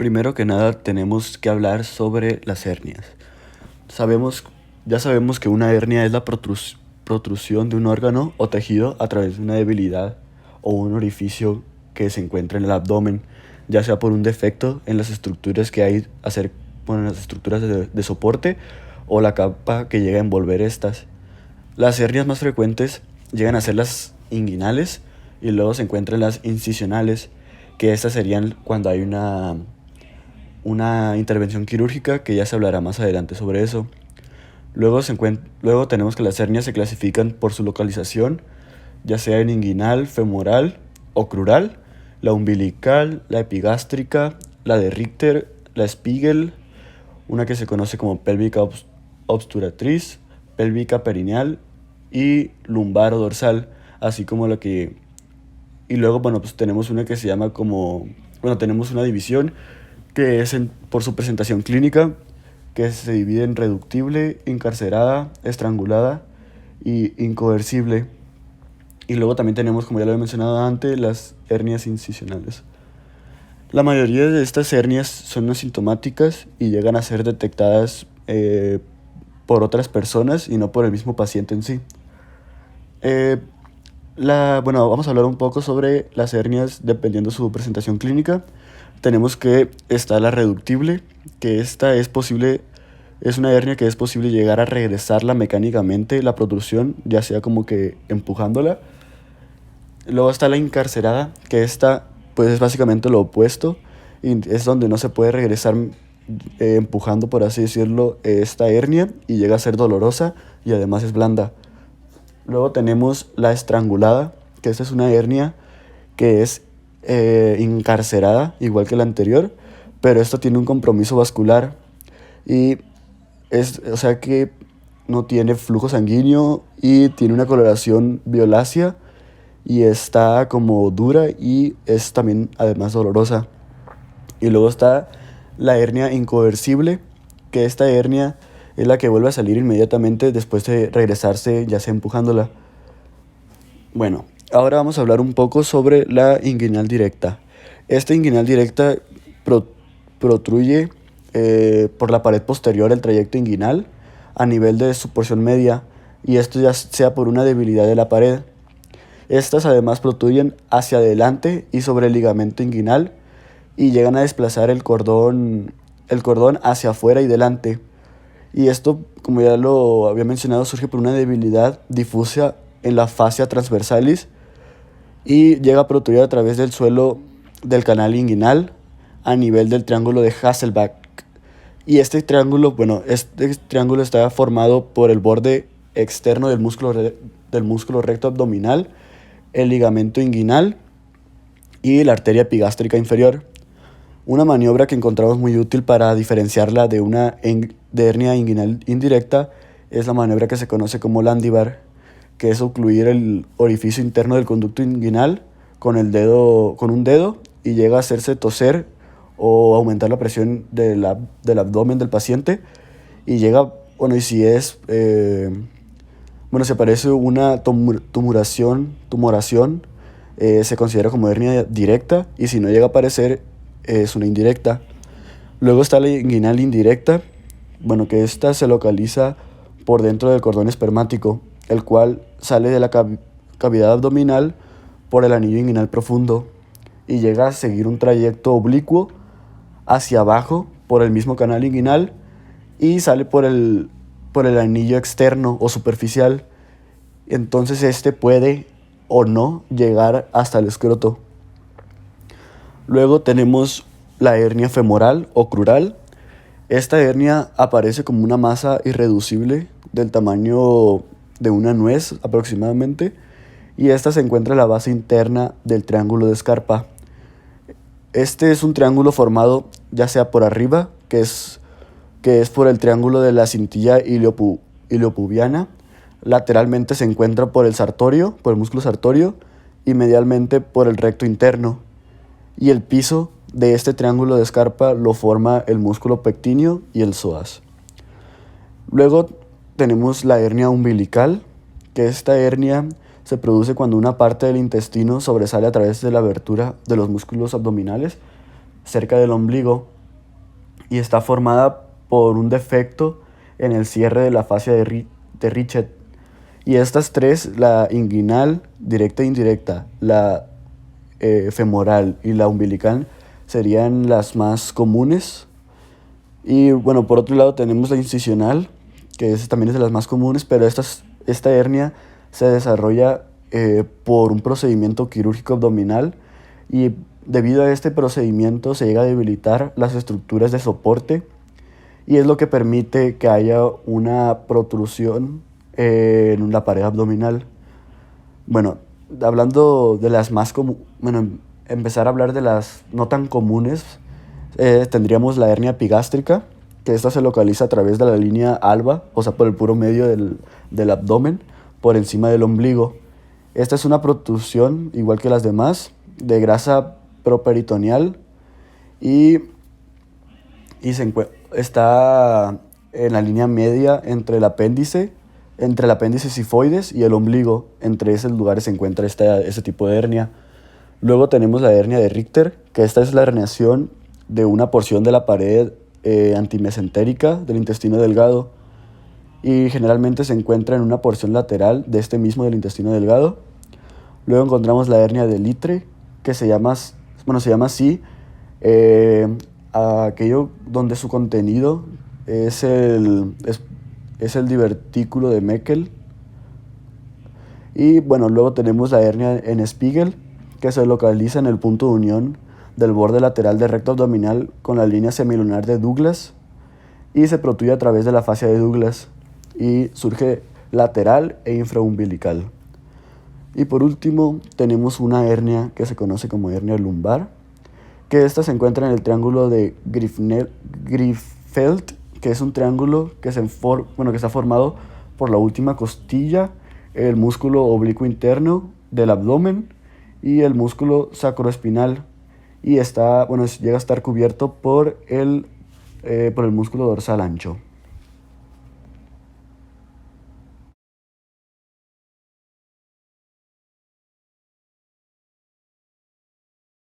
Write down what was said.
Primero que nada tenemos que hablar sobre las hernias. Sabemos, ya sabemos que una hernia es la protrusión de un órgano o tejido a través de una debilidad o un orificio que se encuentra en el abdomen, ya sea por un defecto en las estructuras que hay en las estructuras de soporte o la capa que llega a envolver estas. Las hernias más frecuentes llegan a ser las inguinales y luego se encuentran las incisionales, que estas serían cuando hay una intervención quirúrgica, que ya se hablará más adelante sobre eso. Luego tenemos que las hernias se clasifican por su localización, ya sea en inguinal, femoral o crural, la umbilical, la epigástrica, la de Richter, la Spiegel, una que se conoce como pélvica obturatriz, pélvica perineal y lumbar o dorsal, así como la que... Y luego, bueno, pues tenemos una que se llama como... Bueno, tenemos una división que es por su presentación clínica, que se divide en reductible, encarcerada, estrangulada y incoercible. Y luego también tenemos, como ya lo he mencionado antes, las hernias incisionales. La mayoría de estas hernias son asintomáticas y llegan a ser detectadas por otras personas y no por el mismo paciente en sí. Eh, bueno, vamos a hablar un poco sobre las hernias dependiendo de su presentación clínica. Tenemos que está la reductible, que esta es una hernia que es posible llegar a regresarla mecánicamente, la protrusión, ya sea como que empujándola. Luego está la encarcerada, que esta pues es básicamente lo opuesto, y es donde no se puede regresar empujando, por así decirlo, esta hernia, y llega a ser dolorosa y además es blanda. Luego tenemos la estrangulada, que esta es una hernia que es encarcerada, igual que la anterior, pero esta tiene un compromiso vascular y o sea que no tiene flujo sanguíneo y tiene una coloración violácea y está como dura y es también además dolorosa. Y luego está la hernia incoercible, que esta hernia es la que vuelve a salir inmediatamente después de regresarse, ya sea empujándola. Bueno, ahora vamos a hablar un poco sobre la inguinal directa. Esta inguinal directa pro protruye por la pared posterior del trayecto inguinal a nivel de su porción media, y esto ya sea por una debilidad de la pared. Estas además protruyen hacia adelante y sobre el ligamento inguinal y llegan a desplazar el cordón hacia afuera y delante. Y esto, como ya lo había mencionado, surge por una debilidad difusa en la fascia transversalis y llega a protruir a través del suelo del canal inguinal a nivel del triángulo de Hasselbalch. Y este triángulo está formado por el borde externo del músculo recto abdominal, el ligamento inguinal y la arteria epigástrica inferior. Una maniobra que encontramos muy útil para diferenciarla de una hernia inguinal indirecta es la maniobra que se conoce como Landivar, que es ocluir el orificio interno del conducto inguinal con un dedo, y llega a hacerse toser o aumentar la presión del abdomen del paciente, y llega, bueno, y si es, se parece una tumoración, se considera como hernia directa, y si no llega a aparecer, es una indirecta. Luego está la inguinal indirecta, que esta se localiza por dentro del cordón espermático, el cual sale de la cavidad abdominal por el anillo inguinal profundo y llega a seguir un trayecto oblicuo hacia abajo por el mismo canal inguinal y sale por el anillo externo o superficial. Entonces este puede o no llegar hasta el escroto. Luego tenemos la hernia femoral o crural. Esta hernia aparece como una masa irreducible del tamaño de una nuez aproximadamente, y esta se encuentra en la base interna del triángulo de Scarpa. Este es un triángulo formado ya sea por arriba, que es por el triángulo de la cintilla iliopubiana. Lateralmente se encuentra por el músculo sartorio, y medialmente por el recto interno. Y el piso de este triángulo de Scarpa lo forma el músculo pectíneo y el psoas. Luego tenemos la hernia umbilical, que esta hernia se produce cuando una parte del intestino sobresale a través de la abertura de los músculos abdominales cerca del ombligo, y está formada por un defecto en el cierre de la fascia de Richet. Y estas tres, la inguinal, directa e indirecta, la femoral y la umbilical, serían las más comunes. Y bueno, por otro lado tenemos la incisional, que también es de las más comunes, pero esta hernia se desarrolla por un procedimiento quirúrgico abdominal y debido a este procedimiento se llega a debilitar las estructuras de soporte y es lo que permite que haya una protrusión en la pared abdominal. Bueno, hablando de las más comunes, bueno, empezar a hablar de las no tan comunes, tendríamos la hernia epigástrica, que esta se localiza a través de la línea alba, o sea, por el puro medio del abdomen, por encima del ombligo. Esta es una protrusión, igual que las demás, de grasa properitoneal y, está en la línea media entre el apéndice sifoides y el ombligo. Entre esos lugares se encuentra ese tipo de hernia. Luego tenemos la hernia de Richter, que esta es la herniación de una porción de la pared antimesentérica del intestino delgado y generalmente se encuentra en una porción lateral de este mismo del intestino delgado. Luego encontramos la hernia de Litre, que se llama así, a aquello donde su contenido es el divertículo de Meckel. Y bueno, luego tenemos la hernia en Spiegel, que se localiza en el punto de unión del borde lateral del recto abdominal con la línea semilunar de Douglas y se protruye a través de la fascia de Douglas y surge lateral e infraumbilical. Y por último tenemos una hernia que se conoce como hernia lumbar, que esta se encuentra en el triángulo de Griffeld, que es un triángulo que está formado por la última costilla, el músculo oblicuo interno del abdomen y el músculo sacroespinal, y llega a estar cubierto por el músculo dorsal ancho.